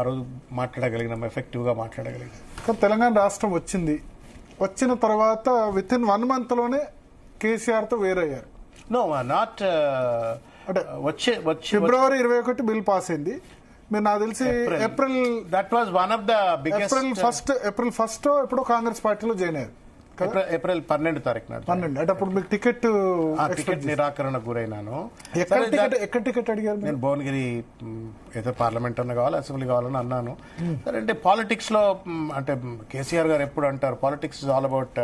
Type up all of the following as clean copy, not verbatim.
రోజు మాట్లాడగలిగినాం, ఎఫెక్టివ్గా మాట్లాడగలిగినాం. కానీ తెలంగాణ రాష్ట్రం వచ్చిన తర్వాత విత్ ఇన్ 1 month లోనే కేసీఆర్తో వేరయ్యారు. నో నాట్ అంటే వచ్చే February 21 బిల్ పాస్ అయింది. మీరు నాకు తెలిసి April that was one of the biggest. April 1 ఎప్పుడో కాంగ్రెస్ పార్టీలో జాయిన్ అయ్యారు. ఏప్రిల్ 12 తారీఖున. 12 అంటే అప్పుడు మీకు టికెట్ నిరాకరణకు గురైనాను. ఎక్కడ టికెట్ అడిగారు? నేను భువనగిరి ఏదో పార్లమెంట్ అన్న కావాలి, అసెంబ్లీ కావాలని అన్నాను. సరే అంటే పాలిటిక్స్ లో అంటే కేసీఆర్ గారు ఎప్పుడు అంటారు, politics is all about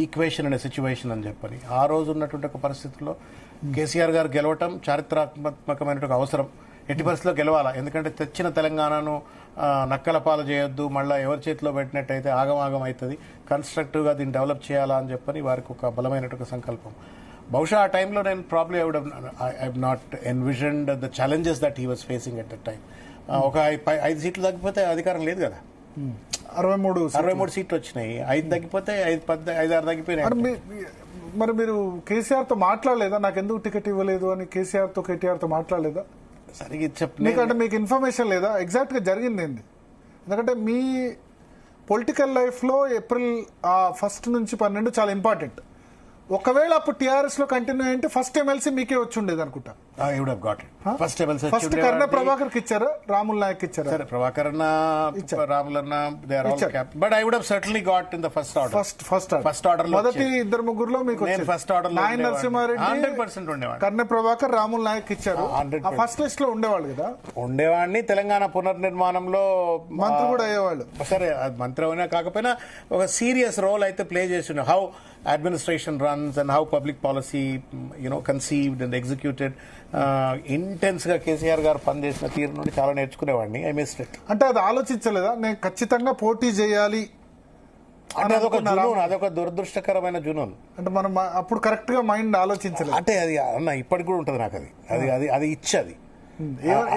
equation అనే సిచ్యువేషన్ అని చెప్పని. ఆ రోజు ఉన్నటువంటి ఒక పరిస్థితుల్లో కేసీఆర్ గారు గెలవటం చారిత్రాత్మకమైన అవసరం. ఎట్టి పరిస్థితిలో గెలవాలా, ఎందుకంటే తెచ్చిన తెలంగాణను నక్కల పాలు చేయొద్దు, మళ్ళీ ఎవరి చేతిలో పెట్టినట్టయితే ఆగమాగం అవుతుంది, కన్స్ట్రక్టివ్గా దీన్ని డెవలప్ చేయాలా అని చెప్పని వారికి ఒక బలమైనటువంటి సంకల్పం. బహుశా ఆ టైంలో నేను probably I not envisioned the challenges that he was facing at the time. ఒక 5 సీట్లు తగ్గిపోతే అధికారం లేదు కదా, 63 సీట్లు వచ్చినాయి. 5 తగ్గిపోతే 5-6 తగ్గిపోయినాయి. మరి మీరు కేసీఆర్తో మాట్లాడలేదా, నాకు ఎందుకు టికెట్ ఇవ్వలేదు అని కేసీఆర్తో కేటీఆర్తో మాట్లాడలేదా? సరిగ్గా అంటే మీకు ఇన్ఫర్మేషన్ లేదా ఎగ్జాక్ట్ గా జరిగింది ఏంది? ఎందుకంటే మీ పొలిటికల్ లైఫ్ లో ఏప్రిల్ 1 నుంచి 12 చాలా ఇంపార్టెంట్. ఒకవేళ అప్పుడు టీఆర్ఎస్ లో కంటిన్యూ అయ్యింటే ఫస్ట్ ఎమ్మెల్సీ మీకే వచ్చి ఉండేది అనుకుంటా. ఫస్ట్ కర్ణ ప్రభాకర్ కి ఇచ్చారా, రాముల్ నాయక్ ఇచ్చారా? సరే, ప్రభాకర్ అన్న, రాముల్ అన్న, but I would have certainly got in the first order. మొదటి 2-3 మీకు ఫస్ట్ ఆర్డర్ లో నరసింహారెడ్డి, 100% ఉండేవాడు. కర్ణ ప్రభాకర్, రాముల్ నాయక్ ఇచ్చారు. ఫస్ట్ లిస్ట్ లో ఉండేవాళ్ళు కదా, ఉండేవాడిని. తెలంగాణ పునర్నిర్మాణంలో మంత్రి కూడా అయ్యేవాళ్ళు. సరే, మంత్రి అయినా కాకపోయినా ఒక సీరియస్ రోల్ అయితే ప్లే చేస్తుండే. How administration runs and how public policy conceived and executed. Intense గా కేసీఆర్ గారు పనిచేసిన తీరు నుండి చాలా నేర్చుకునేవాడిని. I missed it. అంటే అది ఆలోచించలేదా, నేను ఖచ్చితంగా పోటీ చేయాలి అంటే? అదొక దురదృష్టకరమైన జునూన్. అంటే మనం అప్పుడు కరెక్ట్ గా మైండ్ ఆలోచించలేదు. అంటే అది అన్న ఇప్పటికి కూడా ఉంటుంది నాకు. అది ఇచ్చది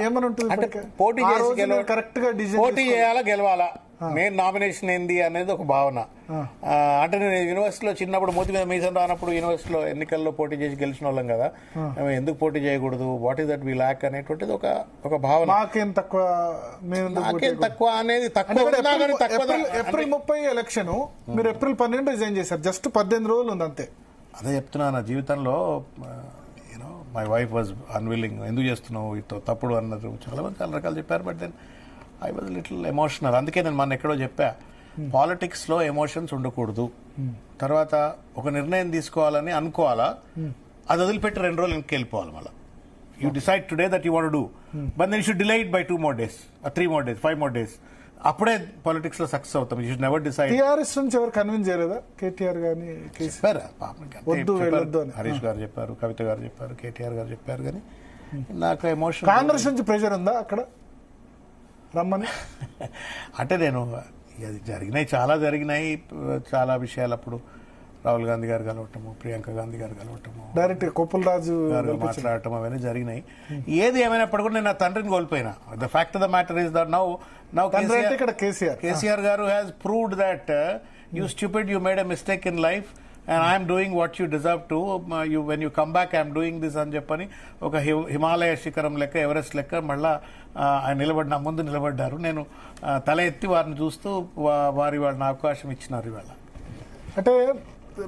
ఏమని ఉంటుంది అంటే పోటీ చేసి కరెక్ట్ గా పోటీ చేయాలా, గెలవాలా, మెయిన్ నామినేషన్ ఏంది అనేది ఒక భావన. అంటే నేను యూనివర్సిటీలో చిన్నప్పుడు మూతి మీద మీసం రానప్పుడు యూనివర్సిటీలో ఎన్నికల్లో పోటీ చేసి గెలిచిన వాళ్ళం కదా, ఎందుకు పోటీ చేయకూడదు, what is that we lack అనేటువంటిది ఒక భావన. నాకేం తక్కువ అనేది ఏప్రిల్ 30 ఎలక్షన్, మీరు ఏప్రిల్ 12 రిజైన్ చేశారు. జస్ట్ 18 రోజులు ఉంది అంతే. అదే చెప్తున్నా, నా జీవితంలో మై వైఫ్ వాజ్ అన్విల్లింగ్. ఎందుకు చేస్తున్నావు, ఇతో తప్పుడు అన్నారు, చాలా మంది చాలా రకాలు చెప్పారు. But then I was little emotional. అందుకే నేను మొన్న ఎక్కడో చెప్పా, పాలిటిక్స్ లో ఎమోషన్స్ ఉండకూడదు. తర్వాత ఒక నిర్ణయం తీసుకోవాలని అనుకోవాలా, అది వదిలిపెట్టి 2 రోజులు వెనక్కి వెళ్ళిపోవాలి. మళ్ళీ you decide today that you want do, but then you should delay it by 2 more days, 3 more days, 5 more days. అప్పుడే పాలిటిక్స్ లో సక్సెస్ అవుతాం. You should never decide. TRS నుంచి ఎవరు కన్విన్స్ చేయలేదా? కేటీఆర్ గాని హరీష్ గారు చెప్పారు, కవిత గారు చెప్పారు, కేటీఆర్ గారు చెప్పారు. కానీ నాకు ఎమోషన్. కాంగ్రెస్ నుంచి ప్రెషర్ ఉందా అక్కడ రమ్మని? అంటే నేను చాలా జరిగినాయి చాలా విషయాలు. అప్పుడు రాహుల్ గాంధీ గారు కలవటము, ప్రియాంక గాంధీ గారు కలవటము, డైరెక్ట్ కొప్పుల రాజు గారు మాట్లాడటం, అవన్నీ జరిగినాయి. ఏది ఏమైనప్పుడు కూడా నేను నా తండ్రిని కోల్పోయినా. The fact of the matter is that now KCR గారు has proved that you stupid, you made a mistake in life and I am doing what you deserve to. When you come back, I am doing this అని చెప్పని ఒక హిమాలయ శిఖరం లెక్క, Everest లెక్క మళ్ళా ఆయన నా ముందు నిలబడ్డారు. నేను తల ఎత్తి వారిని చూస్తూ వాళ్ళని అవకాశం ఇచ్చినారు ఇవాళ. అంటే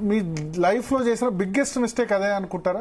మీ లైఫ్ లో చేసిన బిగ్గెస్ట్ మిస్టేక్ అదే అనుకుంటారా?